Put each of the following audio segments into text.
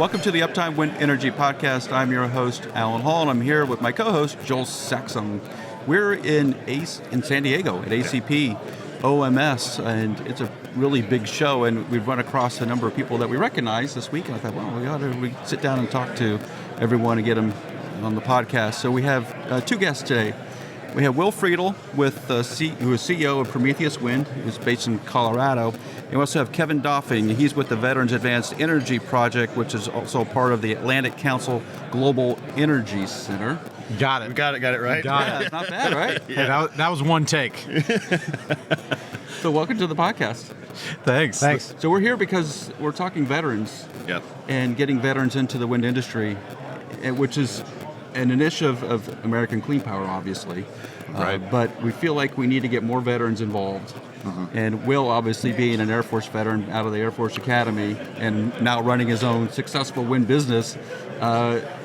Welcome to the Uptime Wind Energy Podcast. I'm your host, Alan Hall, and I'm here with my co-host, Joel Saxon. We're in San Diego at ACP OMS, and it's a really big show, and we've run across a number of people that we recognize this week, and I thought, well, we ought to sit down and talk to everyone and get them on the podcast. So we have two guests today. We have Will Friedl, who is CEO of Prometheus Wind, who's based in Colorado. And we also have Kevin Doffing. He's with the Veterans Advanced Energy Project, which is also part of the Atlantic Council Global Energy Center. Got it. We got it right? Yeah, it's not bad, right? Hey, that was one take. So welcome to the podcast. Thanks. So we're here because we're talking veterans. Yep. And getting veterans into the wind industry, which is an initiative of American Clean Power, obviously. Right. But we feel like we need to get more veterans involved. Mm-hmm. And Will, obviously, being an Air Force veteran out of the Air Force Academy and now running his own successful wind business.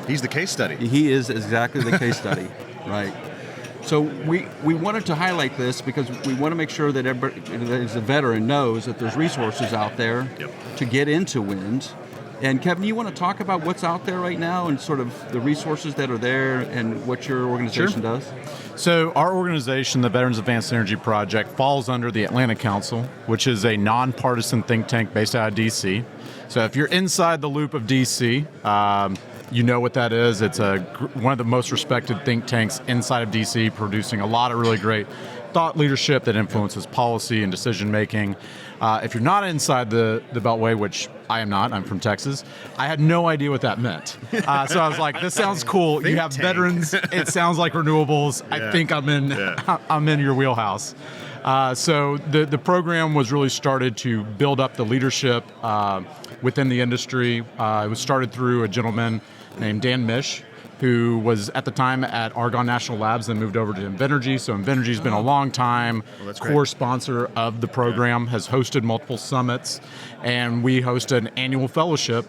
He's the case study. He is exactly the case study, right? So we wanted to highlight this because we want to make sure that everybody, as a veteran, knows that there's resources out there to get into wind. And Kevin, you want to talk about what's out there right now and sort of the resources that are there and what your organization does? So our organization, the Veterans Advanced Energy Project, falls under the Atlantic Council, which is a nonpartisan think tank based out of D.C. So if you're inside the loop of D.C., you know what that is. It's one of the most respected think tanks inside of D.C., producing a lot of really great thought leadership that influences policy and decision making. If you're not inside the Beltway, which I am not, I'm from Texas, I had no idea what that meant. So I was like, this sounds cool. You have veterans. It sounds like renewables. Yeah. I think I'm in your wheelhouse. So the program was really started to build up the leadership within the industry. It was started through a gentleman named Dan Mish, who was at the time at Argonne National Labs, then moved over to Invenergy. So Invenergy's been a long time core sponsor of the program, has hosted multiple summits, and we host an annual fellowship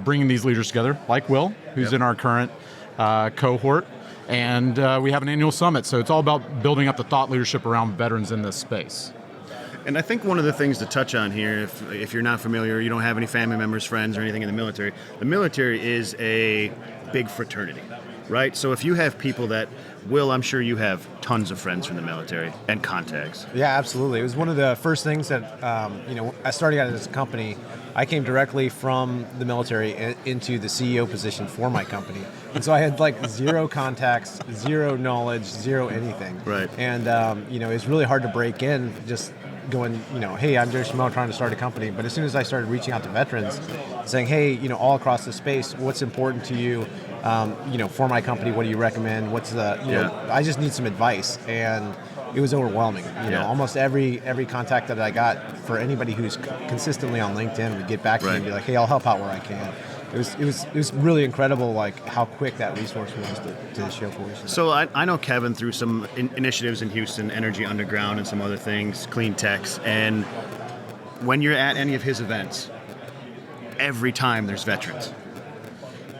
bringing these leaders together, like Will, who's in our current cohort, and we have an annual summit. So it's all about building up the thought leadership around veterans in this space. And I think one of the things to touch on here, if you're not familiar, you don't have any family members, friends, or anything in the military is a big fraternity, right? So if you have people that, Will, I'm sure you have tons of friends from the military and contacts. Yeah, absolutely. It was one of the first things that, I started out at this company. I came directly from the military into the CEO position for my company. And so I had like zero contacts, zero knowledge, zero anything. Right. And, it was really hard to break in just going, hey, I'm Jerry Schmo trying to start a company. But as soon as I started reaching out to veterans, saying, hey, all across the space, what's important to you, for my company, what do you recommend? What's I just need some advice. And it was overwhelming. Almost every contact that I got for anybody who's consistently on LinkedIn would get back to me and be like, hey, I'll help out where I can. It was really incredible, like how quick that resource was to show for us. So I know Kevin through some initiatives in Houston, Energy Underground and some other things, Clean Techs, and when you're at any of his events, every time there's veterans.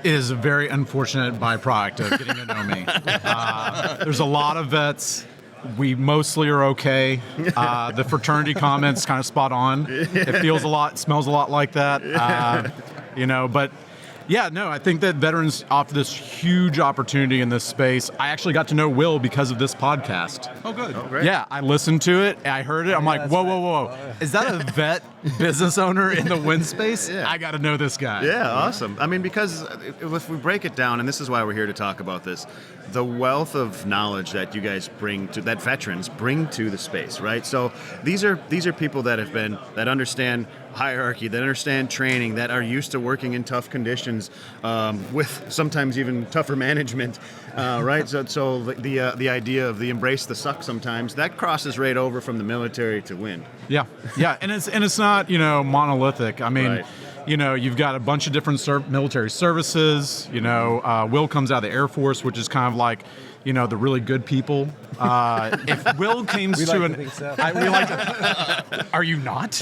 It is a very unfortunate byproduct of getting to know me. There's a lot of vets. We mostly are okay. The fraternity comments kind of spot on. It feels a lot, smells a lot like that. But I think that veterans offer this huge opportunity in this space. I actually got to know Will because of this podcast. Oh, good. Oh, great. Yeah, I listened to it. I heard it. I'm like, whoa. Is that a vet business owner in the wind space? Yeah. I got to know this guy. Yeah, awesome. I mean, because if we break it down, and this is why we're here to talk about this, the wealth of knowledge that you guys that veterans bring to the space, right? So these are people that understand hierarchy, that understand training, that are used to working in tough conditions, with sometimes even tougher management, right? So the idea of the embrace the suck sometimes, that crosses right over from the military to wind. Yeah, and it's not monolithic. I mean. Right. You've got a bunch of different military services. Will comes out of the Air Force, which is kind of like the really good people. If Will came We to like an, to think so. we like to, are you not?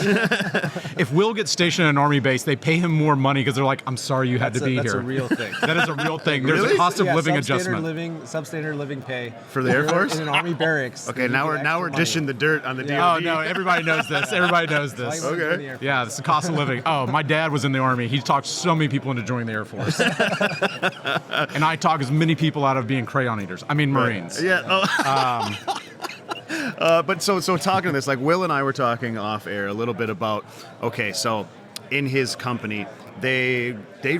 If Will gets stationed at an Army base, they pay him more money because they're like, I'm sorry you had to be That's here. a real thing. That is a real thing. There's Really? a cost of living substandard adjustment. Substandard living pay For the Air You're Force? in an Army barracks. Okay, you now get we're extra money. dishing the dirt on the Yeah. DoD. Oh no, everybody knows this. Everybody knows Why this. you wanna Okay. join the Air Force? Yeah, it's the cost of living. Oh, my dad was in the Army. He talked so many people into joining the Air Force. And I talk as many people out of being crayon eaters. I mean, Marines. Yeah. But so talking to this, like Will and I were talking off air a little bit about, okay, so in his company, they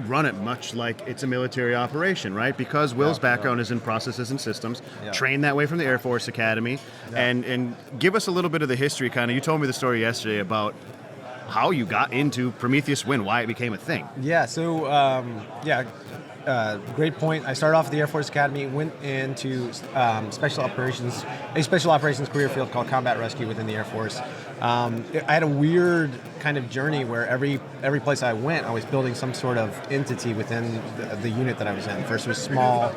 run it much like it's a military operation, right? Because Will's background is in processes and systems, trained that way from the Air Force Academy, and give us a little bit of the history, kind of. You told me the story yesterday about how you got into Prometheus Wind, why it became a thing. Yeah, so, great point. I started off at the Air Force Academy, went into a special operations career field called Combat Rescue within the Air Force. I had a weird kind of journey where every place I went, I was building some sort of entity within the unit that I was in. First it was small,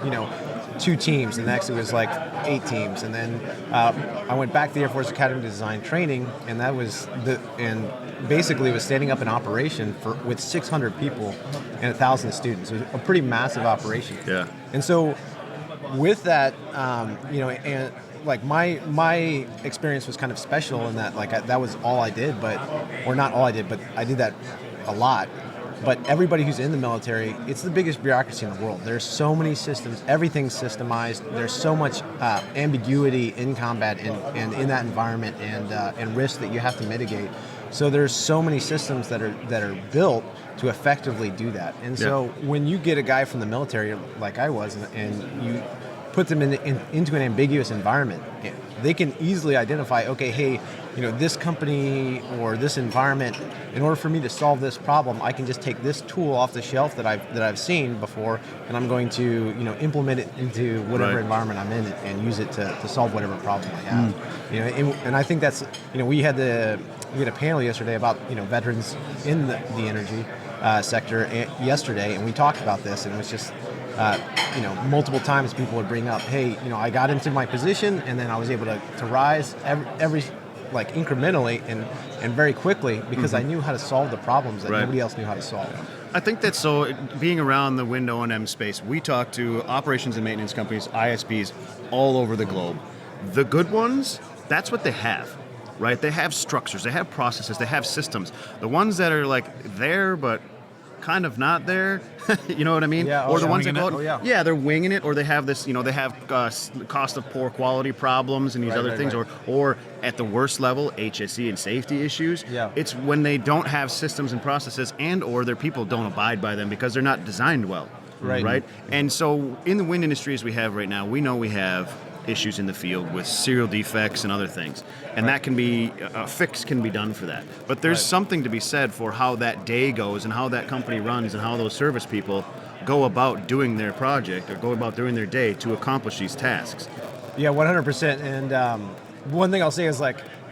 2 teams, and next it was like 8 teams, and then I went back to the Air Force Academy to design training, and that was basically it was standing up an operation with 600 people and 1,000 students. It was a pretty massive operation. Yeah. And so with that, and like my experience was kind of special in that that was all I did, but I did that a lot. But everybody who's in the military, it's the biggest bureaucracy in the world. There's so many systems, everything's systemized. There's so much ambiguity in combat and in that environment and risk that you have to mitigate. So there's so many systems that are built to effectively do that. And so when you get a guy from the military like I was, and you put them into an ambiguous environment, they can easily identify, okay, hey, this company or this environment, in order for me to solve this problem, I can just take this tool off the shelf that I've seen before, and I'm going to implement it into whatever environment I'm in and use it to solve whatever problem I have. And I think that's we had a panel yesterday about veterans in the energy sector yesterday, and we talked about this, and it was just multiple times people would bring up, hey, I got into my position and then I was able to rise every incrementally and very quickly because I knew how to solve the problems that nobody else knew how to solve. I think that's so. Being around the wind O&M space, we talk to operations and maintenance companies, ISPs, all over the globe. The good ones, that's what they have, right? They have structures, they have processes, they have systems. The ones that are there but kind of not there, you know what I mean? Yeah, or the ones that go, they're winging it, or they have this, they have cost of poor quality problems and these other things, or at the worst level, HSE and safety issues. Yeah. It's when they don't have systems and processes, and or their people don't abide by them because they're not designed well. Right? And so in the wind industry as we have right now, we know we have issues in the field with serial defects and other things, and that can be a fix can be done for that. But there's something to be said for how that day goes and how that company runs and how those service people go about doing their project or go about doing their day to accomplish these tasks. Yeah, 100%. And one thing I'll say is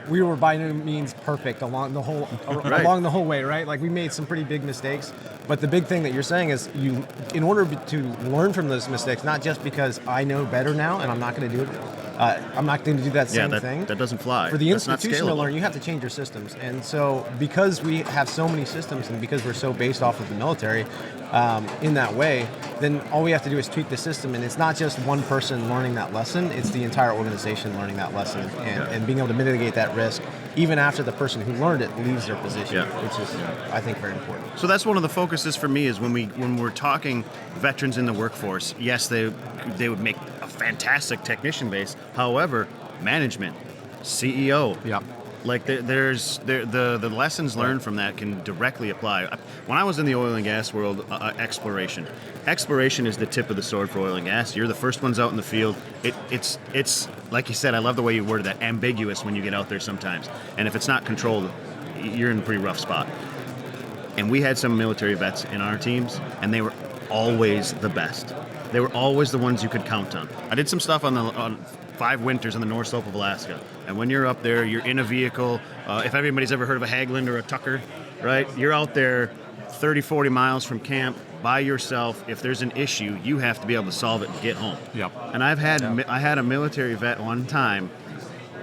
we were by no means perfect along the whole way, right? We made some pretty big mistakes, but the big thing that you're saying is in order to learn from those mistakes, not just because I know better now and I'm not going to do it, I'm not going to do that same thing. That doesn't fly. For the That's institution not to scalable. learn, you have to change your systems. And so because we have so many systems and because we're so based off of the military in that way, then all we have to do is tweak the system. And it's not just one person learning that lesson, it's the entire organization learning that lesson and being able to mitigate that risk even after the person who learned it leaves their position, which is, I think, very important. So that's one of the focuses for me is when we're talking veterans in the workforce, yes, they would make a fantastic technician base. However, management, CEO, the lessons learned from that can directly apply. When I was in the oil and gas world, exploration is the tip of the sword for oil and gas. You're the first ones out in the field. It's like you said, I love the way you worded that, ambiguous when you get out there sometimes. And if it's not controlled, you're in a pretty rough spot. And we had some military vets in our teams, and they were always the best. They were always the ones you could count on. I did some stuff on 5 winters on the North Slope of Alaska. And when you're up there, you're in a vehicle. If everybody's ever heard of a Hageland or a Tucker, right? You're out there 30, 40 miles from camp. by yourself. If there's an issue, you have to be able to solve it and get home. Yep. And I had a military vet one time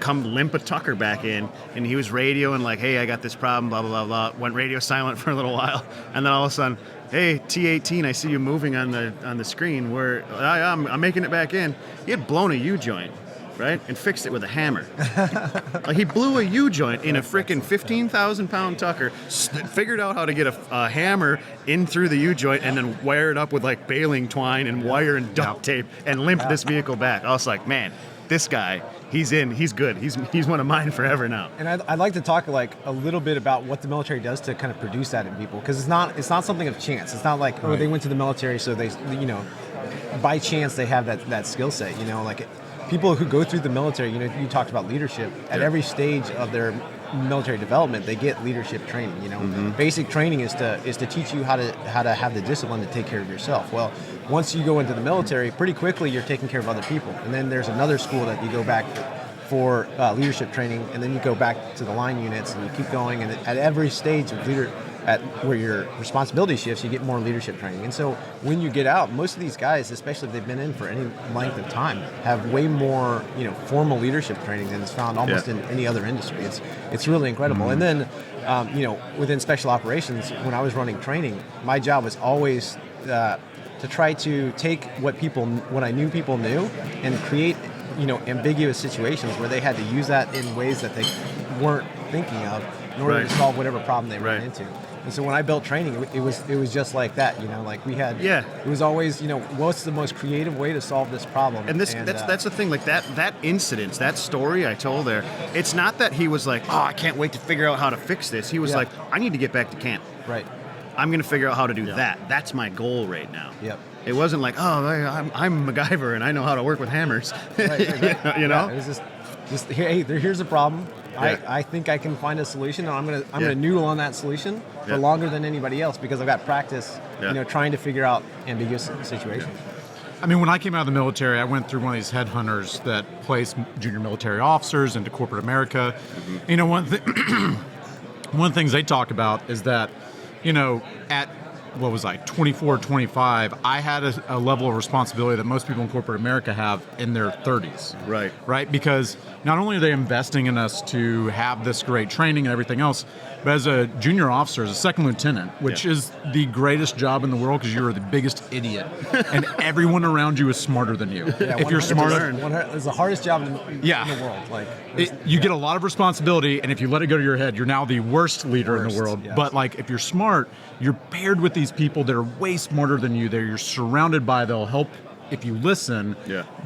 come limp a Tucker back in, and he was radioing like, hey, I got this problem, blah, blah, blah, blah. Went radio silent for a little while, and then all of a sudden, hey, T18, I see you moving on the screen. Where I'm making it back in. He had blown a U-joint, right, and fixed it with a hammer. Like, he blew a U-joint in a freaking 15,000-pound Tucker, figured out how to get a hammer in through the U-joint, and then wire it up with like baling twine and wire and duct tape, and limp this vehicle back. I was like, man, this guy, he's good. He's one of mine forever now. And I'd like to talk like a little bit about what the military does to kind of produce that in people, because it's not something of chance. It's not like, oh, they went to the military, so they, by chance they have that skill set. Like people who go through the military, you talked about leadership. At every stage of their military development, they get leadership training. Basic training is to teach you how to have the discipline to take care of yourself. Well, once you go into the military, pretty quickly you're taking care of other people, and then there's another school that you go back for leadership training, and then you go back to the line units, and you keep going. And at every stage of where your responsibility shifts, you get more leadership training. And so when you get out, most of these guys, especially if they've been in for any length of time, have way more formal leadership training than is found almost in any other industry. It's really incredible. And then within special operations, when I was running training, my job was always to try to take what I knew people knew and create ambiguous situations where they had to use that in ways that they weren't thinking of in order to solve whatever problem they ran into. And so when I built training, it was just like that. Like we had, it was always, what's the most creative way to solve this problem? And that's the thing. Like that incident, that story I told there. It's not that he was like, oh, I can't wait to figure out how to fix this. He was like, I need to get back to camp. Right. I'm going to figure out how to do that. That's my goal right now. Yep. It wasn't like, oh, I'm MacGyver and I know how to work with hammers. Right. You know? Yeah, it was just hey, here's a problem. Yeah. I think I can find a solution, and I'm gonna noodle on that solution for longer than anybody else because I've got practice, trying to figure out ambiguous situations. I mean, when I came out of the military, I went through one of these headhunters that place junior military officers into corporate America. One of the things they talk about is that, at 24, 25, I had a level of responsibility that most people in corporate America have in their 30s. Right? Because not only are they investing in us to have this great training and everything else, but as a junior officer, as a second lieutenant, which is the greatest job in the world because you're the biggest idiot and everyone around you is smarter than you. Yeah, if you're smarter, it's the hardest job in the world. You get a lot of responsibility, and if you let it go to your head, you're now the worst leader in the world. Yes. But if you're smart, you're paired with these people that are way smarter than you. You're surrounded by. They'll help, if you listen,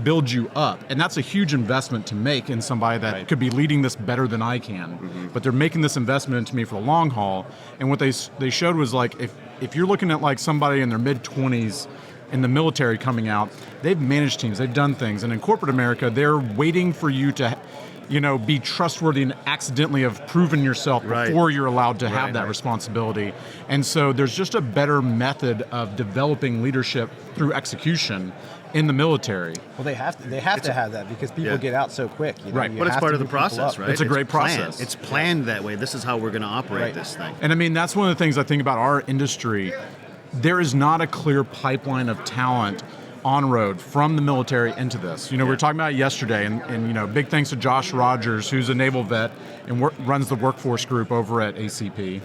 build you up. And that's a huge investment to make in somebody that could be leading this better than I can. But they're making this investment into me for the long haul. And what they showed was if you're looking at somebody in their mid-20s in the military coming out, they've managed teams, they've done things. And in corporate America, they're waiting for you to be trustworthy and accidentally have proven yourself before you're allowed to have that responsibility. And so there's just a better method of developing leadership through execution in the military. Well, they have to have that because people get out so quick. Right, but it's part of the process, right? It's a great process. It's planned that way. This is how we're going to operate this thing. And I mean, that's one of the things I think about our industry. There is not a clear pipeline of talent on road from the military into this. We were talking about it yesterday, and big thanks to Josh Rogers, who's a naval vet and runs the workforce group over at ACP.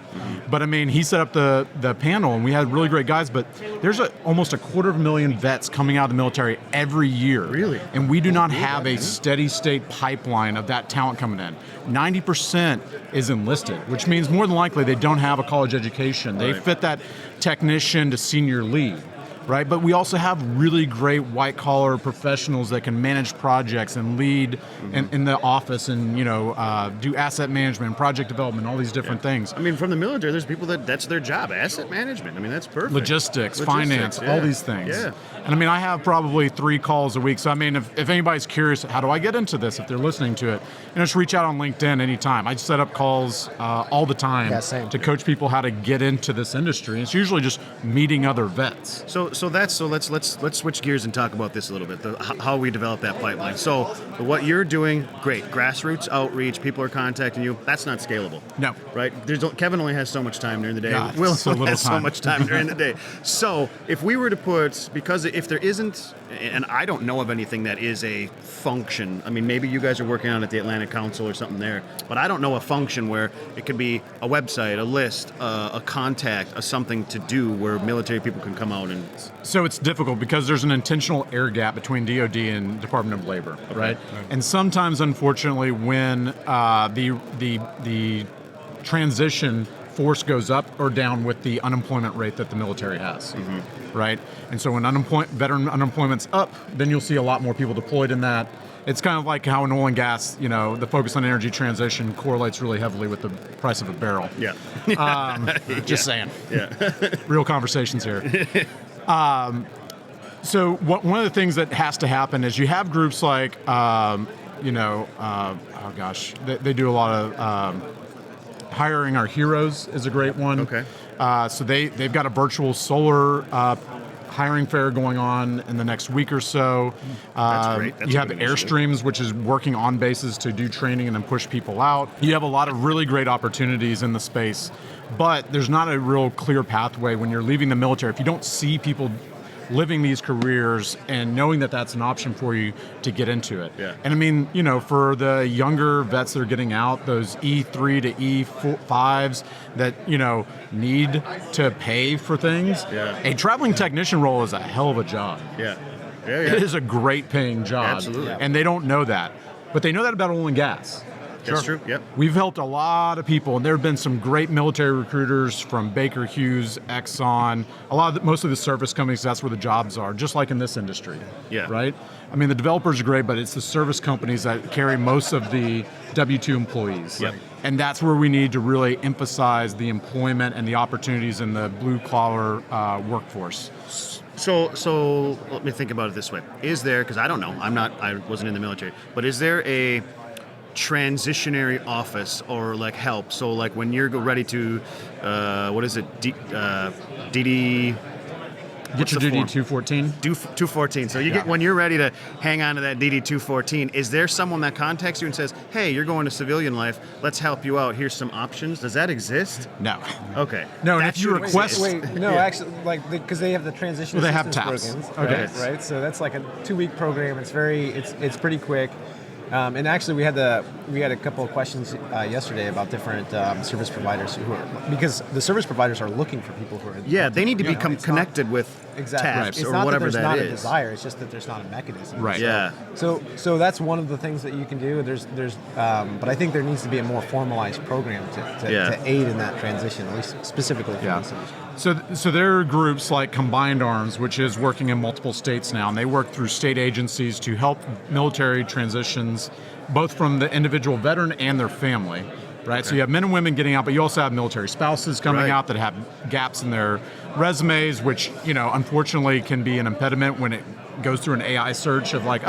But I mean, he set up the panel, and we had really great guys. But there's almost 250,000 vets coming out of the military every year. Really? And we do not have a steady state pipeline of that talent coming in. 90% is enlisted, which means more than likely they don't have a college education. They fit that technician to senior lead. Right, but we also have really great white-collar professionals that can manage projects and lead in the office and do asset management, project development, all these different things. I mean, from the military, there's people that's their job, asset management. I mean, that's perfect. Logistics, finance, all these things. Yeah. And I mean, I have probably 3 calls a week. So I mean, if anybody's curious, how do I get into this? If they're listening to it, just reach out on LinkedIn anytime. I set up calls all the time to coach people how to get into this industry. It's usually just meeting other vets. So let's switch gears and talk about this a little bit. How we develop that pipeline. So what you're doing, great. Grassroots outreach, people are contacting you. That's not scalable. No. Right? Kevin only has so much time during the day. God, Will so only little has so time. much time during the day. So if we were to put, because if there isn't, and I don't know of anything that is a function. I mean, maybe you guys are working on it at the Atlantic Council or something there, but I don't know a function where it could be a website, a list, a contact, a something to do where military people can come out and. So it's difficult because there's an intentional air gap between DoD and Department of Labor, right? And sometimes, unfortunately, when the transition force goes up or down with the unemployment rate that the military has, right? And so when veteran unemployment's up, then you'll see a lot more people deployed in that. It's kind of like how in oil and gas, the focus on energy transition correlates really heavily with the price of a barrel. Yeah. Just saying. Yeah. Real conversations here. So one of the things that has to happen is you have groups like, they do a lot of hiring our heroes is a great one. Okay. So they've got a virtual solar hiring fair going on in the next week or so. That's great. That's you a have good initiative. Airstreams, which is working on bases to do training and then push people out. You have a lot of really great opportunities in the space, but there's not a real clear pathway when you're leaving the military. If you don't see people living these careers and knowing that that's an option for you to get into it. Yeah. And I mean, for the younger vets that are getting out, those E3 to E5s that, need to pay for things, a traveling technician role is a hell of a job. Yeah. It is a great paying job. Absolutely. And they don't know that. But they know that about oil and gas. That's true. Yep. We've helped a lot of people, and there have been some great military recruiters from Baker Hughes, Exxon, most of the service companies. That's where the jobs are, just like in this industry. Yeah. Right. I mean, the developers are great, but it's the service companies that carry most of the W-2 employees. Yep. And that's where we need to really emphasize the employment and the opportunities in the blue-collar workforce. So let me think about it this way: is there? Because I don't know. I wasn't in the military, but is there a transitionary office or like help? So like when you're ready to, what is it? DD. Get your DD 214. 214. So you get when you're ready to hang on to that DD 214. Is there someone that contacts you and says, "Hey, you're going to civilian life. Let's help you out. Here's some options." Does that exist? No. Okay. No, and That if you should request, exist. Actually, because they have the transition Well, they have assistance TAPs. programs, Okay. right? So that's like a 2-week program. It's it's pretty quick. And actually, we had a couple of questions yesterday about different service providers because the service providers are looking for people who are. Yeah, they need to become it's connected with exactly. TAPs It's or not whatever that there's that not is. a desire. It's just that there's not a mechanism. Right. Yeah. So that's one of the things that you can do. But I think there needs to be a more formalized program to aid in that transition, at least specifically for this industry. So there are groups like Combined Arms, which is working in multiple states now, and they work through state agencies to help military transitions, both from the individual veteran and their family, right? Okay. So you have men and women getting out, but you also have military spouses coming out that have gaps in their resumes, which, unfortunately can be an impediment when it goes through an AI search of like,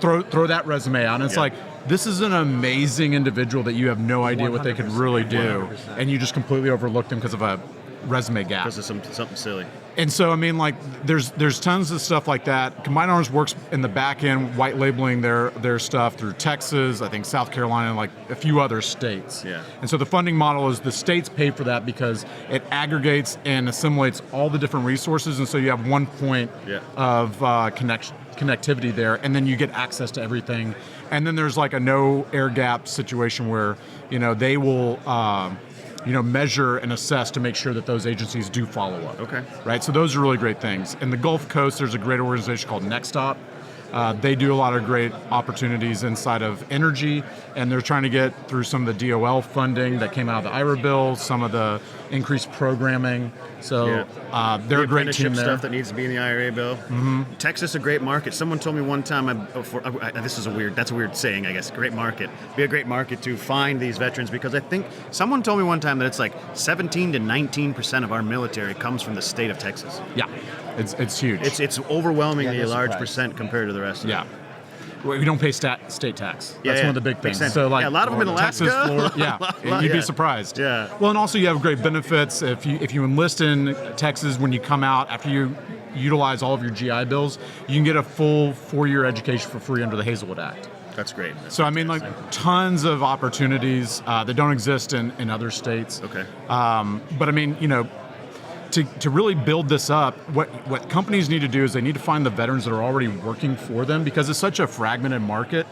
throw that resume out. And it's like, this is an amazing individual that you have no idea what they could really do, 100%. and you just completely overlooked them because of a resume gap. Because of something silly. And so, I mean, like, there's tons of stuff like that. Combined Arms works in the back end, white labeling their stuff through Texas, I think South Carolina, and like a few other states. Yeah. And so the funding model is the states pay for that because it aggregates and assimilates all the different resources, and so you have one point of connectivity there, and then you get access to everything. And then there's like a no air gap situation where, they will measure and assess to make sure that those agencies do follow up. Okay. Right? So those are really great things. In the Gulf Coast, there's a great organization called Next Stop. They do a lot of great opportunities inside of energy, and they're trying to get through some of the DOL funding that came out of the IRA bill, some of the increased programming. So they're a great team there. Stuff that needs to be in the IRA bill. Mm-hmm. Texas, a great market. Someone told me one time, that's a weird saying, I guess. Great market. Be a great market to find these veterans, because I think someone told me one time that it's like 17 to 19% of our military comes from the state of Texas. Yeah, it's huge. It's overwhelmingly a large surprised. percent compared to the rest of it. We don't pay state tax. That's one of the big things. So like a lot of them in Alaska. Texas, Florida, you'd be surprised. Yeah. Well, and also you have great benefits if you enlist in Texas. When you come out after you utilize all of your GI bills, you can get a full 4-year education for free under the Hazelwood Act. That's great. So I mean, like tons of opportunities that don't exist in other states. Okay. But I mean, to really build this up, what companies need to do is they need to find the veterans that are already working for them, because it's such a fragmented market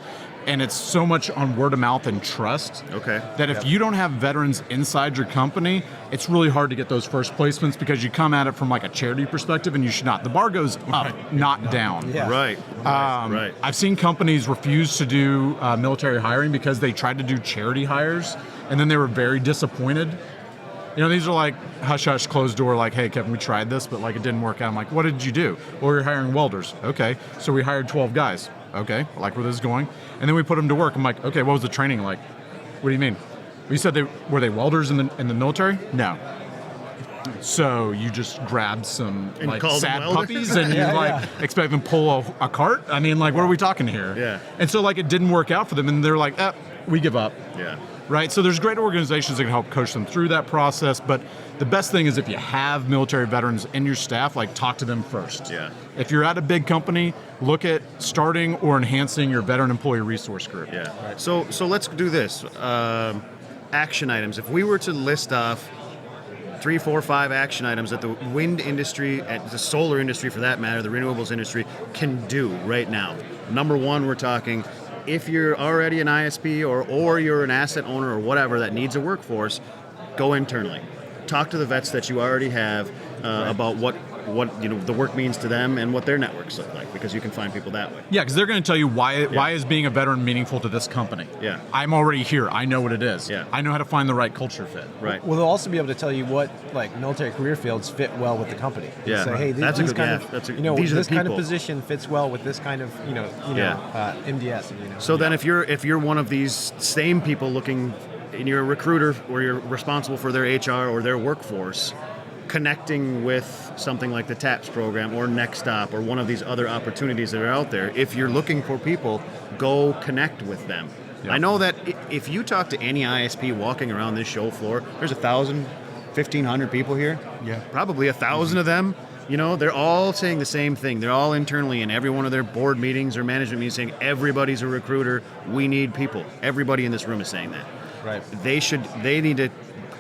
and it's so much on word of mouth and trust. Okay. That if you don't have veterans inside your company, it's really hard to get those first placements, because you come at it from like a charity perspective, and you should not. The bar goes up, not down. Yeah. Right. Right. I've seen companies refuse to do military hiring because they tried to do charity hires, and then they were very disappointed. These are like hush hush, closed door, like, hey, Kevin, we tried this, but like it didn't work out. I'm like, what did you do? Well, we were hiring welders. Okay. So we hired 12 guys. Okay. I like where this is going. And then we put them to work. I'm like, okay, what was the training like? What do you mean? You said were they welders in the military? No. So you just grabbed some And like called sad them welders? puppies and you expect them to pull a cart? I mean, like, what are we talking here? Yeah. And so like it didn't work out for them, and they're like, we give up. Yeah. Right? So there's great organizations that can help coach them through that process, but the best thing is if you have military veterans in your staff, like talk to them first. Yeah. If you're at a big company, look at starting or enhancing your veteran employee resource group. Yeah. So let's do this. Action items. If we were to list off 3, 4, 5 action items that the wind industry, and the solar industry for that matter, the renewables industry can do right now. Number 1, we're talking, if you're already an ISP or you're an asset owner or whatever that needs a workforce, go internally. Talk to the vets that you already have about what the work means to them and what their networks look like, because you can find people that way. Yeah, because they're going to tell you why is being a veteran meaningful to this company. Yeah. I'm already here. I know what it is. Yeah. I know how to find the right culture fit. Right. Well, they'll also be able to tell you what like military career fields fit well with the company. Yeah. Say, hey, That's a these good- kind yeah, of that's a- you know these are the this kind of people. position fits well with this kind of MDS. So then if you're one of these same people looking, and you're a recruiter or you're responsible for their HR or their workforce, connecting with something like the TAPS program or Next Stop or one of these other opportunities that are out there, if you're looking for people, go connect with them. Yeah. I know that if you talk to any ISP walking around this show floor, there's 1,000, 1,500 people here. Yeah. Probably 1,000 of them. They're all saying the same thing. They're all internally in every one of their board meetings or management meetings saying, everybody's a recruiter. We need people. Everybody in this room is saying that. Right. They need to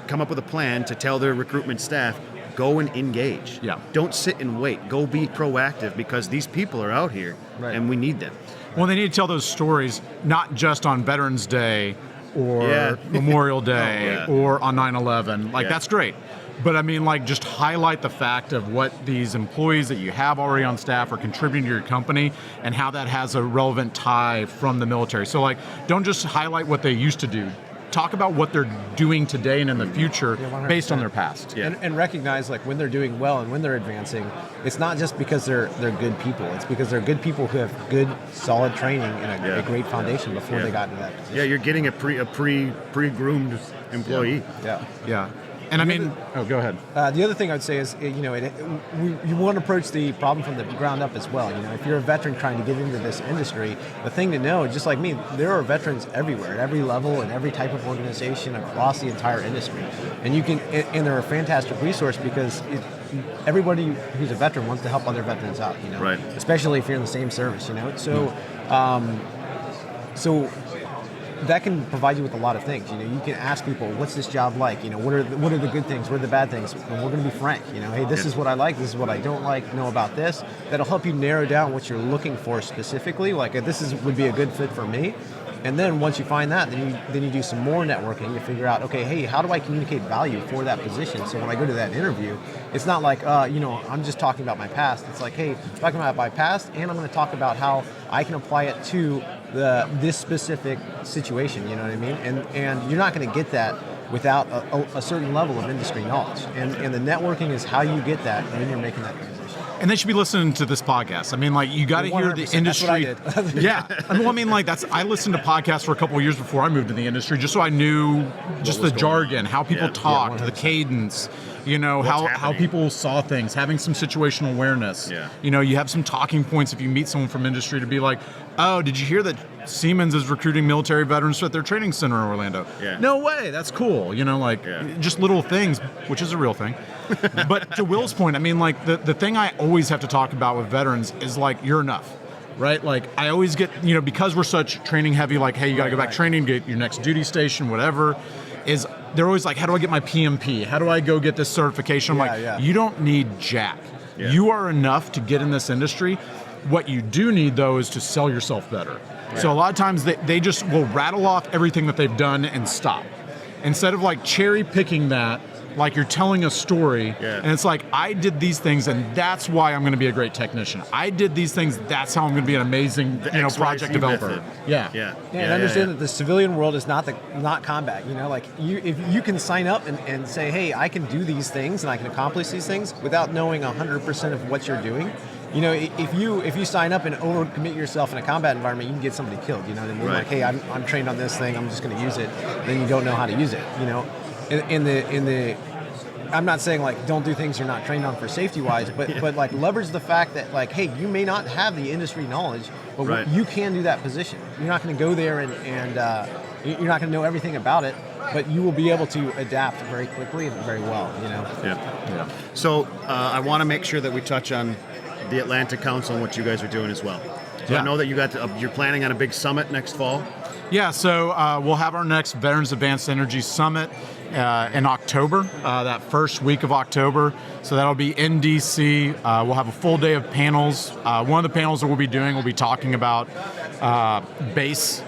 come up with a plan to tell their recruitment staff, go and engage. Yeah. Don't sit and wait. Go be proactive, because these people are out here Right. and we need them. Well, they need to tell those stories not just on Veterans Day or Yeah. Memorial Day Yeah. or on 9/11. Like, Yeah. that's great. But I mean, like, just highlight the fact of what these employees that you have already on staff are contributing to your company and how that has a relevant tie from the military. So, like, don't just highlight what they used to do. Talk about what they're doing today and in the future based on their past. Yeah. And recognize like when they're doing well and when they're advancing, it's not just because they're good people. It's because they're good people who have good, solid training and a great foundation before they got into that position. Yeah, you're getting a pre-groomed employee. Yeah. Yeah. And I mean, go ahead. The other thing I'd say is, you want to approach the problem from the ground up as well. If you're a veteran trying to get into this industry, the thing to know, just like me, there are veterans everywhere, at every level, and every type of organization across the entire industry. And and they're a fantastic resource because everybody who's a veteran wants to help other veterans out. Right. Especially if you're in the same service. So that can provide you with a lot of things. You can ask people, what's this job like? What are the good things? What are the bad things? And we're going to be frank. Hey, this is what I like. This is what I don't like. Know about this. That'll help you narrow down what you're looking for specifically. Like, would be a good fit for me. And then once you find that, then you do some more networking. You figure out, okay, hey, how do I communicate value for that position? So when I go to that interview, it's not like, I'm just talking about my past. It's like, hey, I'm talking about my past, and I'm going to talk about how I can apply it to this specific situation. You know what I mean? And you're not going to get that without a certain level of industry knowledge. And the networking is how you get that when you're making that transition. And they should be listening to this podcast. I mean, like, you got to hear the 100%, industry. that's what I did. Yeah. I mean, like, I listened to podcasts for a couple of years before I moved to the industry, just so I knew just the jargon, how people talked, the cadence, how happening. people saw things, having some situational awareness. Yeah. You have some talking points if you meet someone from industry to be like, oh, did you hear that Siemens is recruiting military veterans at their training center in Orlando. Yeah. No way, that's cool. Just little things, which is a real thing. But to Will's point, I mean, like the thing I always have to talk about with veterans is like, you're enough. Right? Like I always get, because we're such training heavy, like, hey, you got to go back training, get your next duty station, whatever, is they're always like, how do I get my PMP? How do I go get this certification? I'm like, you don't need jack. Yeah. You are enough to get in this industry. What you do need, though, is to sell yourself better. Right. So a lot of times they just will rattle off everything that they've done and stop. Instead of like cherry picking that, like you're telling a story, and it's like, I did these things, and that's why I'm going to be a great technician. I did these things, that's how I'm going to be an amazing, project developer. And understand that the civilian world is not combat. Like if you can sign up and say, hey, I can do these things and I can accomplish these things without knowing 100% of what you're doing. If you sign up and overcommit yourself in a combat environment, you can get somebody killed. You know what I mean? Right. Like, hey, I'm trained on this thing, I'm just going to use it. Then you don't know how to use it. In the I'm not saying like don't do things you're not trained on for safety wise, but like leverage the fact that like, hey, you may not have the industry knowledge, but you can do that position. You're not going to go there and you're not going to know everything about it, but you will be able to adapt very quickly and very well. Yeah. So I want to make sure that we touch on the Atlanta Council and what you guys are doing as well. So I know that you're planning on a big summit next fall. Yeah, so we'll have our next Veterans Advanced Energy Summit in October, that first week of October. So that'll be in DC. We'll have a full day of panels. One of the panels that we'll be doing will be talking about base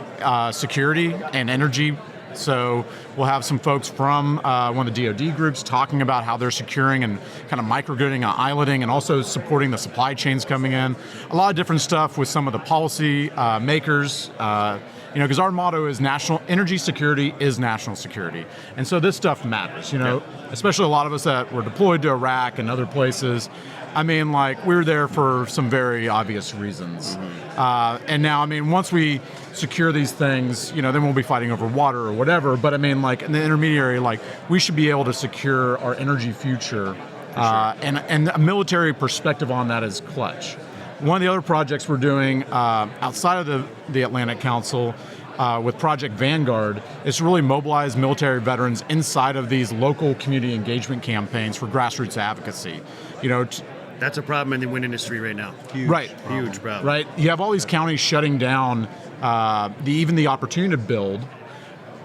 security and energy. So we'll have some folks from one of the DoD groups talking about how they're securing and kind of microgridding and islanding, and also supporting the supply chains coming in. A lot of different stuff with some of the policy makers. Because our motto is national energy security is national security, and so this stuff matters. Especially a lot of us that were deployed to Iraq and other places. I mean, like, we're there for some very obvious reasons. And now, I mean, once we secure these things, then we'll be fighting over water or whatever. But I mean, like, in the intermediary, like, we should be able to secure our energy future. And a military perspective on that is clutch. One of the other projects we're doing outside of the Atlantic Council with Project Vanguard is to really mobilize military veterans inside of these local community engagement campaigns for grassroots advocacy. That's a problem in the wind industry right now. Huge problem. Right. You have all these counties shutting down even the opportunity to build,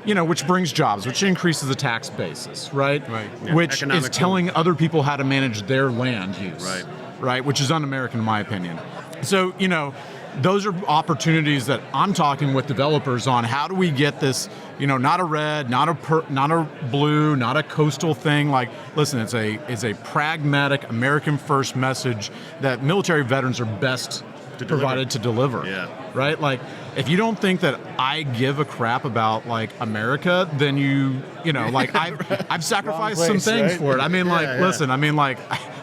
which brings jobs, which increases the tax basis, right? Yeah. Which Economic is telling other people how to manage their land use. Right, which is un-American in my opinion. So, those are opportunities that I'm talking with developers on. How do we get this, not a red, not a blue, not a coastal thing. Like, listen, it's a pragmatic American first message that military veterans are best provided to deliver. Yeah. Right? Like, if you don't think that I give a crap about like America, then I've sacrificed some things for it. I mean, listen, I mean, like,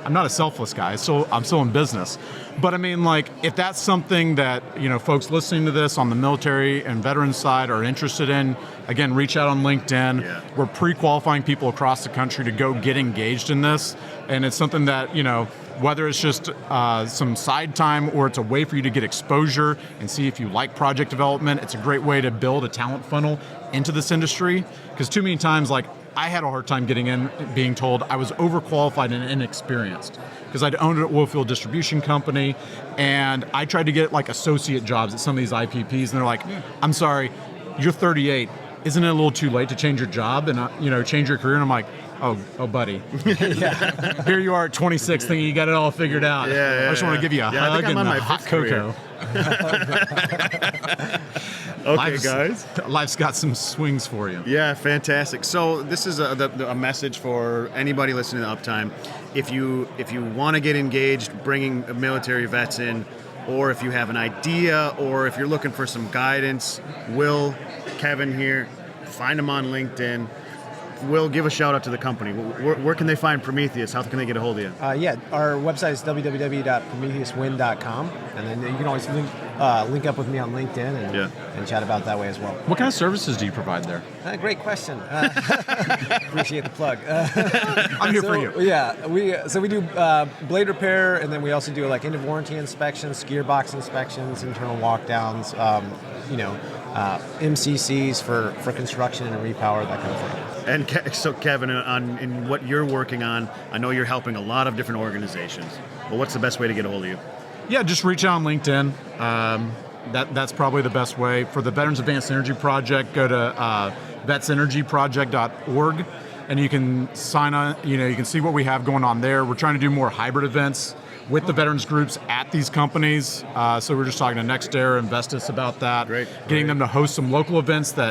I'm not a selfless guy. I'm still in business. But I mean, like, if that's something that, folks listening to this on the military and veteran side are interested in, again, reach out on LinkedIn. Yeah. We're pre-qualifying people across the country to go get engaged in this. And it's something that, whether it's just some side time or it's a way for you to get exposure and see if you like project development, it's a great way to build a talent funnel into this industry. Because too many times, like, I had a hard time getting in, being told I was overqualified and inexperienced because I'd owned an oil field distribution company, and I tried to get like associate jobs at some of these IPPs, and they're like, I'm sorry, you're 38. Isn't it a little too late to change your job and change your career? And I'm like, oh, buddy. Here you are at 26 thinking you got it all figured out. I just want to give you a hug and a hot cocoa. Okay, guys. Life's got some swings for you. Yeah, fantastic. So this is a message for anybody listening to Uptime. If you want to get engaged, bringing military vets in, or if you have an idea, or if you're looking for some guidance, Will, Kevin here, find them on LinkedIn. Will, give a shout out to the company. Where can they find Prometheus? How can they get a hold of you? Yeah, our website is www.prometheuswind.com, and then you can always link up with me on LinkedIn and chat about it that way as well. What kind of services do you provide there? Great question. Appreciate the plug. I'm here for you. Yeah, we do blade repair, and then we also do like end of warranty inspections, gearbox inspections, internal walkdowns, MCCs for construction and repower, that kind of thing. And so, Kevin, in what you're working on, I know you're helping a lot of different organizations. But what's the best way to get a hold of you? Yeah, just reach out on LinkedIn. That's probably the best way. For the Veterans Advanced Energy Project, go to vetsenergyproject.org, and you can sign on. You can see what we have going on there. We're trying to do more hybrid events with the veterans groups at these companies. So we're just talking to NextEra, Investus about that. Great. Getting them to host some local events that